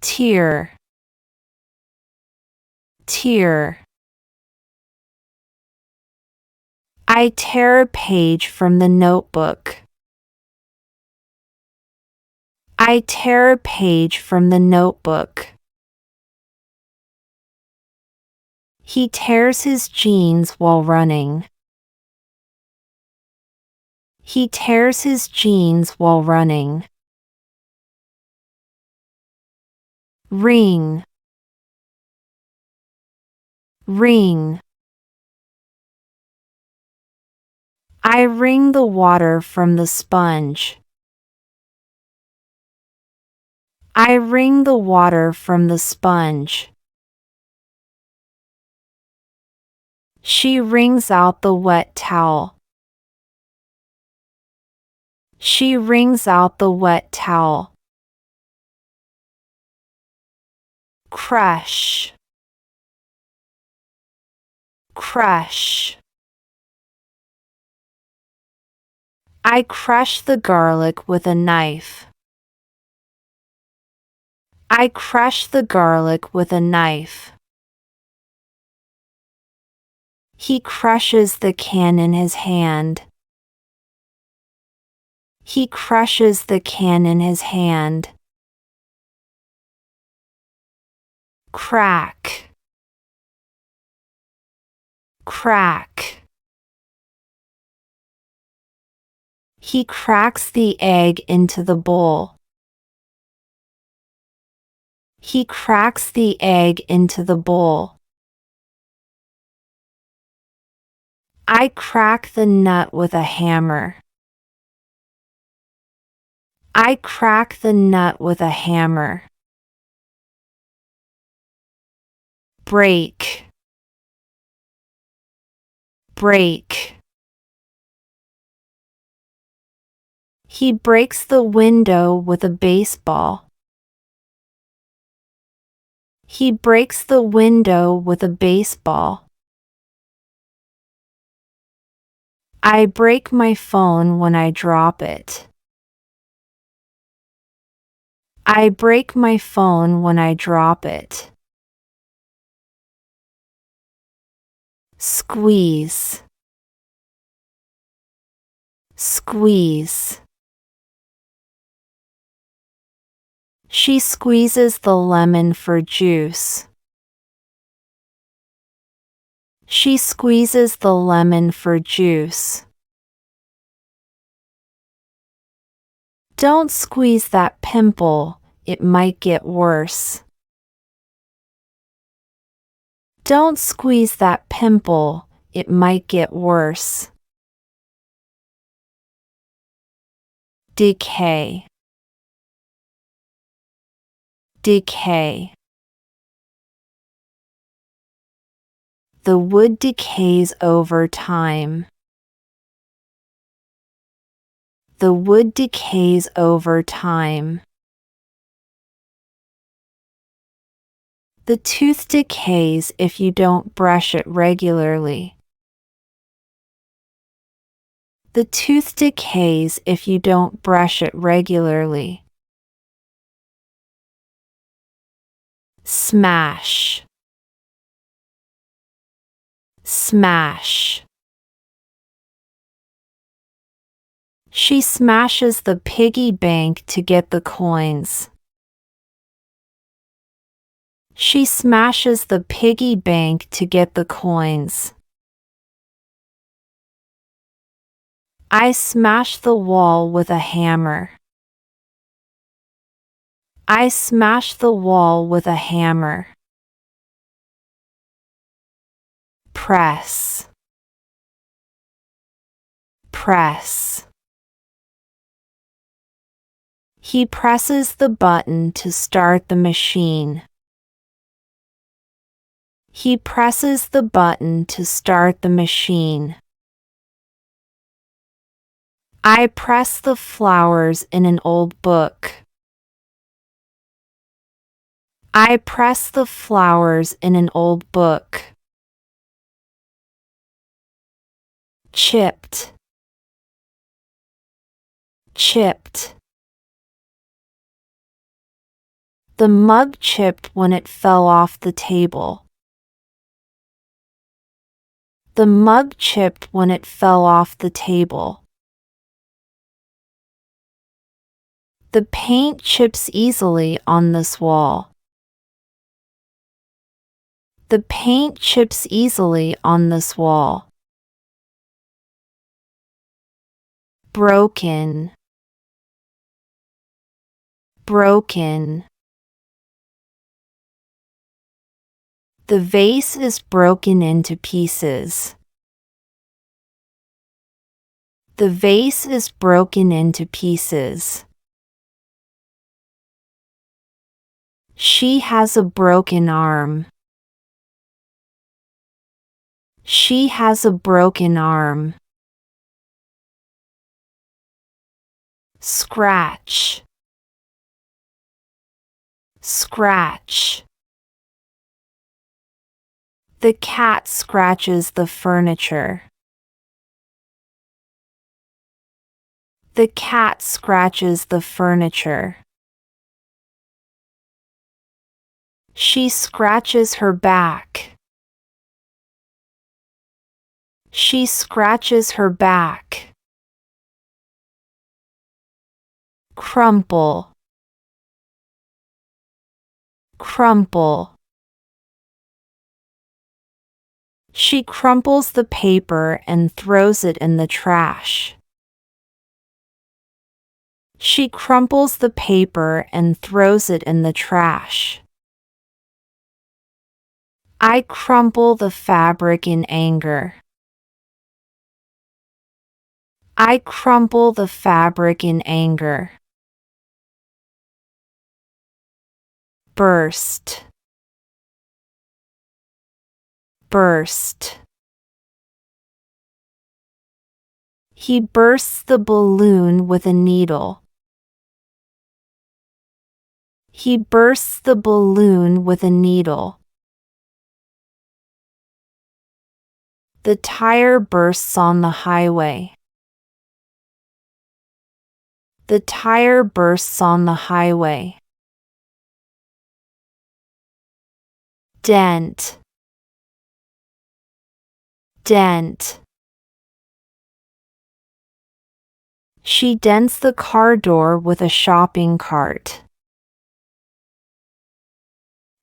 tear, tear. I tear a page from the notebook. I tear a page from the notebook. He tears his jeans while running. He tears his jeans while running. Ring, ring. I wring the water from the sponge. I wring the water from the sponge. She wrings out the wet towel. She wrings out the wet towel. Crush, crush. I crush the garlic with a knife. I crush the garlic with a knife. He crushes the can in his hand. He crushes the can in his hand. Crack, crack. He cracks the egg into the bowl. He cracks the egg into the bowl. I crack the nut with a hammer. I crack the nut with a hammer. Break, break. He breaks the window with a baseball. He breaks the window with a baseball. I break my phone when I drop it. I break my phone when I drop it. Squeeze, squeeze. She squeezes the lemon for juice. She squeezes the lemon for juice. Don't squeeze that pimple, it might get worse. Don't squeeze that pimple, it might get worse. Decay, decay. The wood decays over time. The wood decays over time. The tooth decays if you don't brush it regularly. The tooth decays if you don't brush it regularly. Smash, smash. She smashes the piggy bank to get the coins. She smashes the piggy bank to get the coins. I smash the wall with a hammer. I smash the wall with a hammer. Press, press. He presses the button to start the machine. He presses the button to start the machine. I press the flowers in an old book. I press the flowers in an old book. Chipped, chipped. The mug chipped when it fell off the table. The mug chipped when it fell off the table. The paint chips easily on this wall. The paint chips easily on this wall. Broken. Broken. The vase is broken into pieces. The vase is broken into pieces. She has a broken arm. She has a broken arm. Scratch. Scratch. The cat scratches the furniture. The cat scratches the furniture. She scratches her back. She scratches her back. Crumple. Crumple. She crumples the paper and throws it in the trash. She crumples the paper and throws it in the trash. I crumple the fabric in anger. I crumple the fabric in anger. Burst. Burst. He bursts the balloon with a needle. He bursts the balloon with a needle. The tire bursts on the highway. The tire bursts on the highway. Dent. Dent. She dents the car door with a shopping cart.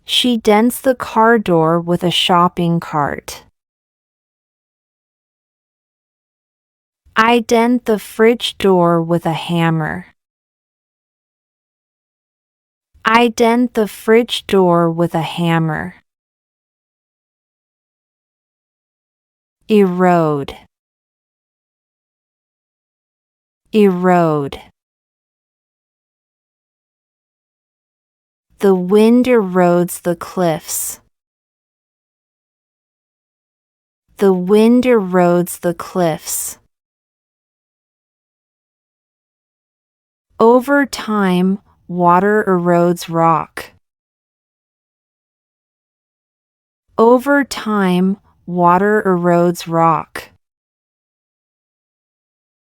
She dents the car door with a shopping cart. I dent the fridge door with a hammer. I dent the fridge door with a hammer. Erode. Erode. The wind erodes the cliffs. The wind erodes the cliffs. Over time, water erodes rock. Over time, water erodes rock.